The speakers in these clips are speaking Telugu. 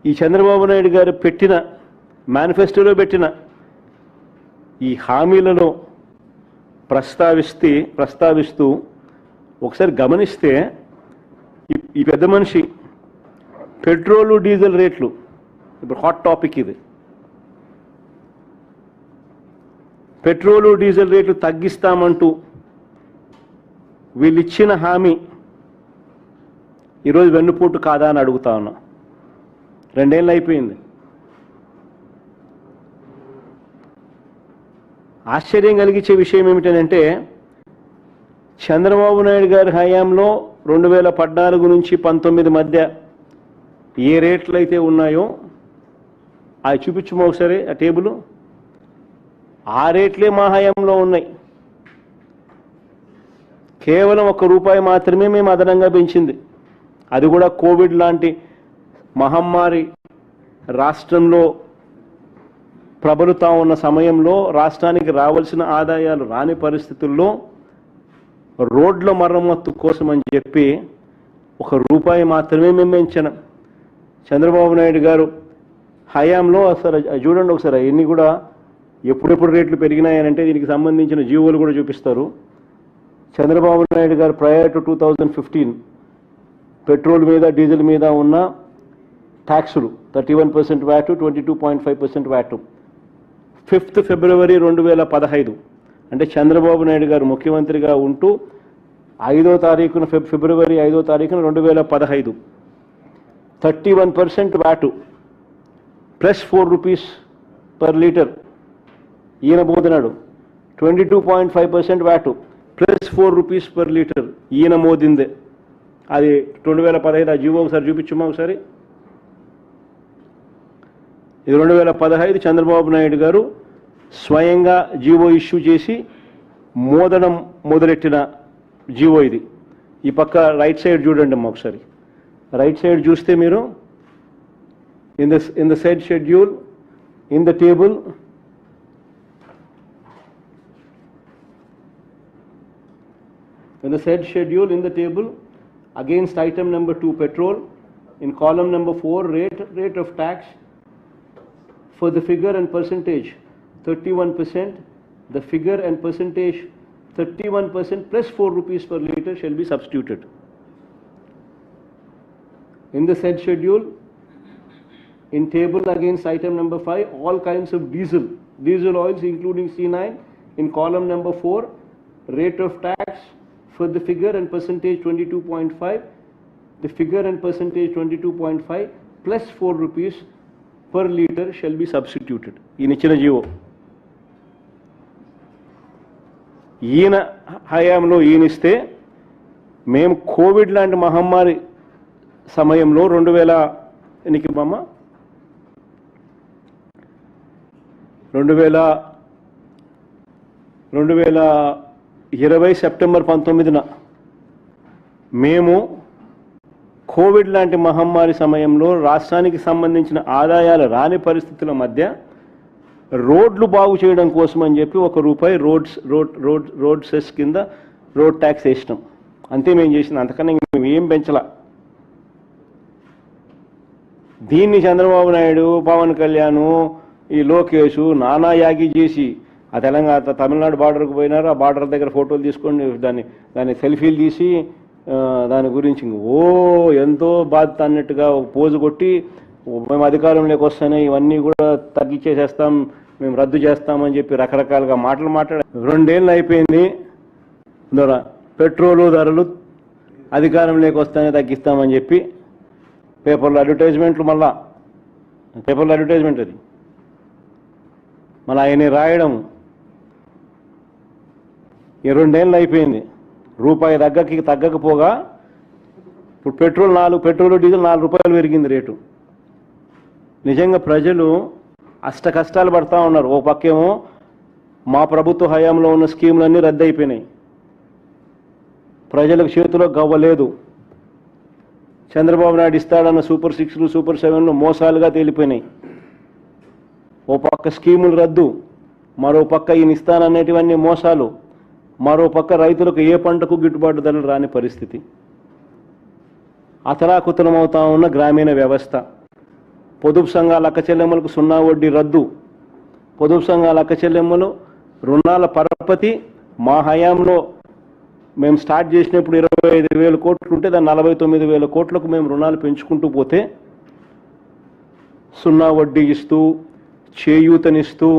ఈ చంద్రబాబు నాయుడు గారు పెట్టిన మేనిఫెస్టోలో పెట్టిన ఈ హామీలను ప్రస్తావిస్తూ ఒకసారి గమనిస్తే ఈ పెద్ద మనిషి పెట్రోలు డీజిల్ రేట్లు ఇప్పుడు హాట్ టాపిక్ ఇది. పెట్రోలు డీజిల్ రేట్లు తగ్గిస్తామంటూ వీళ్ళు ఇచ్చిన హామీ ఈరోజు వెన్నుపోటు కాదా అని అడుగుతా ఉన్నా. 2 ఏళ్ళు అయిపోయింది. ఆశ్చర్యం కలిగించే విషయం ఏమిటంటే చంద్రబాబు నాయుడు గారి హయాంలో 2014 నుంచి 19 మధ్య ఏ రేట్లు అయితే ఉన్నాయో అవి చూపించమో ఒకసారి ఆ టేబుల్. ఆ రేట్లే మా హయాంలో ఉన్నాయి. కేవలం ₹1 మాత్రమే మేము అదనంగా పెంచింది. అది కూడా కోవిడ్ లాంటి మహమ్మారి రాష్ట్రంలో ప్రబలుతా ఉన్న సమయంలో రాష్ట్రానికి రావాల్సిన ఆదాయాలు రాని పరిస్థితుల్లో రోడ్ల మరమ్మత్తు కోసం అని చెప్పి ₹1 మాత్రమే మేము పెంచాం. చంద్రబాబు నాయుడు గారు హయాంలో అసలు చూడండి ఒకసారి ఎన్ని కూడా ఎప్పుడెప్పుడు రేట్లు పెరిగినాయనంటే దీనికి సంబంధించిన జీవోలు కూడా చూపిస్తారు. చంద్రబాబు నాయుడు గారు ప్రయర్ టు 2015 పెట్రోల్ మీద డీజిల్ మీద ఉన్న ట్యాక్సులు 31% వ్యాట్, 22.5% వ్యాట్. 5th ఫిబ్రవరి 2015 అంటే చంద్రబాబు నాయుడు గారు ముఖ్యమంత్రిగా ఉంటూ 5వ తారీఖున ఫిబ్రవరి 5వ తారీఖున 2015 31% వ్యాట్ ప్లస్ ₹4 పర్ లీటర్. ఈయన మోదినాడు 22.5% వ్యాట్ ప్లస్ ₹4 పర్ లీటర్ ఈయన మోదిందే. అది 2015 ఆ జీవో ఒకసారి చూపించమ్మా ఒకసారి. ఇది 2015 చంద్రబాబు నాయుడు గారు స్వయంగా జీవో ఇష్యూ చేసి మోదడం మొదలెట్టిన జీవో ఇది. ఈ పక్క రైట్ సైడ్ చూడండి అమ్మా ఒకసారి. రైట్ సైడ్ చూస్తే మీరు in the said schedule in the table against item number 2 petrol in column number 4 rate of tax for the figure and percentage 31%, the figure and percentage 31% plus ₹4 per litre shall be substituted. In the said schedule, in table against item number 5, all kinds of diesel oils including C9 in column number 4, rate of tax for the figure and percentage 22.5, the figure and percentage 22.5 plus ₹4 per litre shall be substituted. In ఇచ్చిన జీవో ఈయన హయాంలో ఈయనిస్తే మేము కోవిడ్ లాంటి మహమ్మారి సమయంలో 2020 సెప్టెంబర్ 19న మేము కోవిడ్ లాంటి మహమ్మారి సమయంలో రాష్ట్రానికి సంబంధించిన ఆదాయాలు రాని పరిస్థితుల మధ్య రోడ్లు బాగు చేయడం కోసం అని చెప్పి ₹1 రోడ్ సెస్ కింద రోడ్ ట్యాక్స్ వేసినాం. అంతే మేము చేసినాం, అంతకన్నా మేము ఏం పెంచలా. దీన్ని చంద్రబాబు నాయుడు, పవన్ కళ్యాణ్, ఈ లోకేష్ నానా యాగి చేసి ఆ తమిళనాడు బార్డర్కు పోయినారు. ఆ బార్డర్ దగ్గర ఫోటోలు తీసుకొని దాన్ని సెల్ఫీలు తీసి దాని గురించి ఎంతో బాధ్యత అన్నట్టుగా ఒక పోజు కొట్టి మేము అధికారంలోకి వస్తానే ఇవన్నీ కూడా తగ్గించేసేస్తాం, మేము రద్దు చేస్తామని చెప్పి రకరకాలుగా మాట్లాడారు. 2 ఏళ్ళు అయిపోయింది. పెట్రోలు ధరలు అధికారంలోకి వస్తానే తగ్గిస్తామని చెప్పి పేపర్లో అడ్వర్టైజ్మెంట్లు, మళ్ళా పేపర్లో అడ్వర్టైజ్మెంట్ అది మళ్ళీ ఆయన రాయడం. ఈ 2 ఏళ్ళు అయిపోయింది. ₹1 తగ్గకపోగా ఇప్పుడు పెట్రోల్ డీజిల్ ₹4 పెరిగింది రేటు. నిజంగా ప్రజలు అష్ట కష్టాలు పడతా ఉన్నారు. ఓ పక్కేమో మా ప్రభుత్వ హయాంలో ఉన్న స్కీములన్నీ రద్దు అయిపోయినాయి, ప్రజలకు చేతిలో గవ్వలేదు. చంద్రబాబు నాయుడు ఇస్తాడన్న సూపర్ 6లు సూపర్ 7లు మోసాలుగా తేలిపోయినాయి. ఓ పక్క స్కీములు రద్దు, మరో పక్క ఈయన ఇస్తాననేటివన్నీ మోసాలు, మరో పక్క రైతులకు ఏ పంటకు గిట్టుబాటు ధరలు రాని పరిస్థితి. అతలాకుతలమవుతా ఉన్న గ్రామీణ వ్యవస్థ. పొదుపు సంఘాల అక్క చెల్లెమ్మలకు 0 వడ్డీ రద్దు. పొదుపు సంఘాల అక్క చెల్లెమ్మలు రుణాల పరపతి మా హయాంలో మేము స్టార్ట్ చేసినప్పుడు 25,000 కోట్లు ఉంటే దాన్ని 49,000 కోట్లకు మేము రుణాలు పెంచుకుంటూ పోతే 0 వడ్డీ ఇస్తూ, చేయూతనిస్తూ,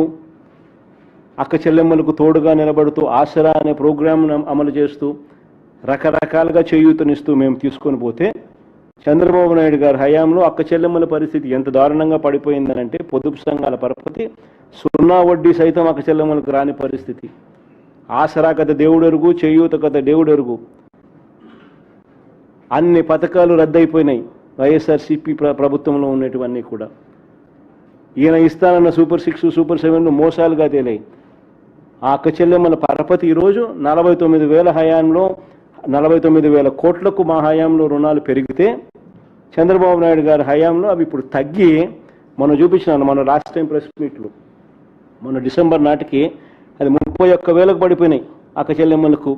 అక్క చెల్లెమ్మలకు తోడుగా నిలబడుతూ, ఆసరా అనే ప్రోగ్రామ్ను అమలు చేస్తూ, రకరకాలుగా చేయూతనిస్తూ మేము తీసుకొని పోతే చంద్రబాబు నాయుడు గారి హయాంలో అక్క చెల్లెమ్మల పరిస్థితి ఎంత దారుణంగా పడిపోయిందనంటే పొదుపు సంఘాల పరపతి 0 వడ్డీ సైతం అక్క చెల్లెమ్మలకు రాని పరిస్థితి. ఆసరా కథ దేవుడెరుగు, చేయూత కథ దేవుడెరుగు. అన్ని పథకాలు రద్దయిపోయినాయి వైఎస్ఆర్సీపీ ప్రభుత్వంలో ఉన్నటువన్నీ కూడా. ఈయన ఇస్తానన్న సూపర్ 6, సూపర్ 7 మోసాలుగా తేలాయి. ఆ అక్క చెల్లెమ్మల పరపతి ఈరోజు 49,000 హయాంలో 49,000 కోట్లకు మా హయాంలో రుణాలు పెరిగితే చంద్రబాబు నాయుడు గారి హయాంలో అవి ఇప్పుడు తగ్గి మనం చూపించినాను మన లాస్ట్ టైం ప్రెస్ మీట్లో మన డిసెంబర్ నాటికి అది 31,000కు పడిపోయినాయి అక్క చెల్లెమ్మలకు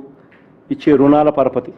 ఇచ్చే రుణాల పరపతి.